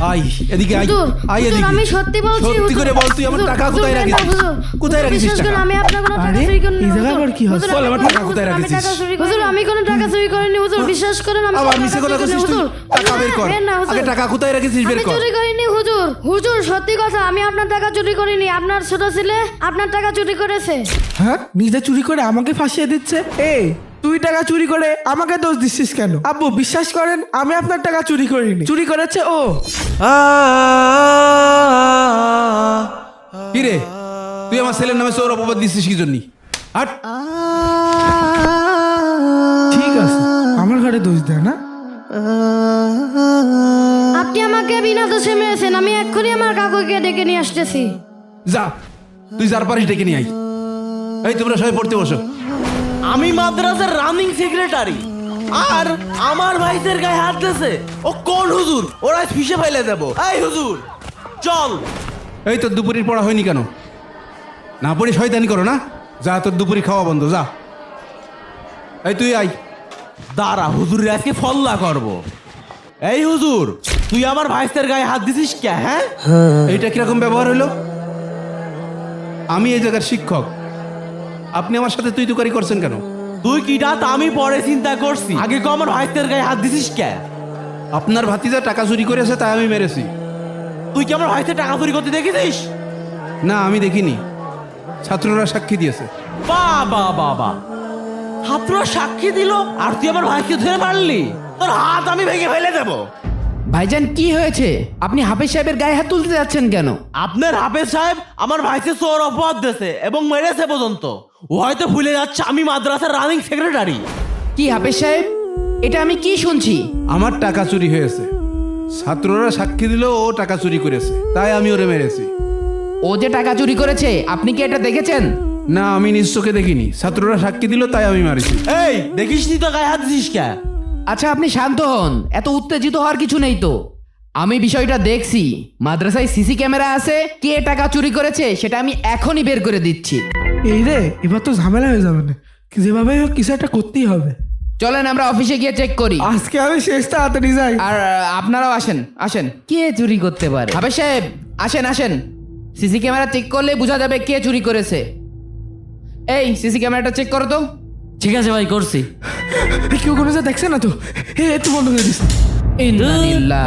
I এদিকে I হুজুর, I হুজুর, এদিকে আমি সত্যি বলছি সত্যি হুজুর। করে বল তুই আমার হুজুর, টাকা হুজুর, কোথায় দেন না, রাখিস হুজুর। কোথায় হুজুর, রাখিস বিশ্বাস করুন, টাকা আমি আপনার কোনো টাকা আরে, চুরি করিনি এই হুজুর। জায়গায় আবার কি হচ্ছে? হুজুর, বল, আমার টাকা হুজুর, কোথায় আমি রাখিস? টাকা চুরি করিনি। হুজুর, আমি কোনো টাকা চুরি করিনি হুজুর, বিশ্বাস করেন আমি আবার কোনো মিছে টাকা কথা চুরি কইছিস করিনি, তুই হুজুর। টাকা বের কর দেন না, হুজুর। আগে টাকা কোথায় রাখিস বের আমি কর চুরি করিনি হুজুর। হুজুর, সত্যি কথা, আমি আপনার টাকা চুরি করিনি। আপনার ছোট ছেলে আপনার টাকা চুরি করেছে। হ্যাঁ, নিজে চুরি করে আমাকে ফাঁসিয়ে দিচ্ছে। এই, তুই টাকা চুরি করে আমাকে দোষ দিচ্ছিস কেন? আব্বু, বিশ্বাস করেন আমি আপনার টাকা চুরি করিনি, চুরি করেছে ও। কি রে তুই আমার ছেলের নামে চোর অপবাদ দিছিস কি জন্য হাট ঠিক আছে, আমার ঘরে দোষ দেয় না। আপনি আমাকে বিনা দোষে মেরেছেন। আমি এক্ষুনি আমার কাকুকে ডেকে নিয়ে আসতেছি। যা তুই যার পারিস ডেকে নিয়ে আই এই তোমরা সবাই পড়তে বসো আমি মাদ্রাসার রানিং সেক্রেটারি, আর আমার ভাইদের গায়ে হাত দিয়েছে। ও কোন হুজুর? ওরা ফিসে ফেলে দেব। এই হুজুর চল। এই তোর দুপুরের পড়া হয়নি কেন না পড়ি শয়তানি করো না যা তোর দুপুরি খাওয়া বন্ধ যা এই তুই আই দাঁড়া, হুজুরের আজকে ফল্লা করব। এই হুজুর, তুই আমার ভাইদের গায়ে হাত দিছিস কে? হ্যাঁ, এইটা কিরকম ব্যবহার হলো আমি এই জায়গার শিক্ষক আপনি আমার সাথে তুই তুকারি করছেন কেন তুই কিটা তা আমি পরে চিন্তা করছি, আগে কো আমার ভাইদের গায়ে হাত দিছিস কে? আপনার ভাতিজা টাকা চুরি করেছে তাই আমি মেরেছি তুই কি আমার ভাইদের টাকা চুরি করতে দেখেছিস? না আমি দেখিনি ছাত্ররা সাক্ষী দিয়েছে বাবা বাবা, ছাত্ররা সাক্ষী দিল আর তুই আমার ভাইকে ধরে মারলি? তোর হাত আমি ভেঙে ফেলে দেবো। ভাইজান কি হয়েছে? আপনি হাফেজ সাহেবের গায়ে হাত তুলতে যাচ্ছেন কেন? আপনার হাফেজ সাহেব আমার ভাইকে চোর অপবাদ দিয়েছে এবং মেরেছে পর্যন্ত। ও হয়তো ভুলে যাচ্ছে আমি মাদ্রাসার রানিং সেক্রেটারি। কি হাফেজ সাহেব, এটা আমি কি শুনছি? আমার টাকা চুরি হয়েছে ছাত্ররা সাক্ষী দিল ও টাকা চুরি করেছে তাই আমি ওরে মেরেছি ও যে টাকা চুরি করেছে আপনি কি এটা দেখেছেন? না আমি নিজ চোখে দেখিনি ছাত্ররা সাক্ষী দিল তাই আমি মারিছি এই দেখিস নি তো গায়ে হাত দিছিস কে? আচ্ছা আপনি শান্ত হন, এত উত্তেজিত হওয়ার কিছু নেই তো। আমি বিষয়টা দেখছি, মাদ্রাসায় সিসি ক্যামেরা আছে, কে টাকা চুরি করেছে সেটা আমি এখনই বের করে দিচ্ছি। এই রে, এবার তো ঝামেলা হয়ে যাবে না, যেভাবে হোক কিছু একটা করতেই হবে। চলেন আমরা অফিসে গিয়ে চেক করি। আজকে আমি শেষ তাড়াতাড়ি যাই। আর আপনারাও আসেন আসেন। কে চুরি করতে পারে? হাফেজ সাহেব আসেন আসেন, সিসি ক্যামেরা চেক করলে বোঝা যাবে কে চুরি করেছে। এই সিসি ক্যামেরাটা চেক করো তো। ঠিক আছে ভাই, করছি। কেউ কোনো যা দেখছে না তো? একটু বন্ধ করে দিস। ইন্নালিল্লাহ।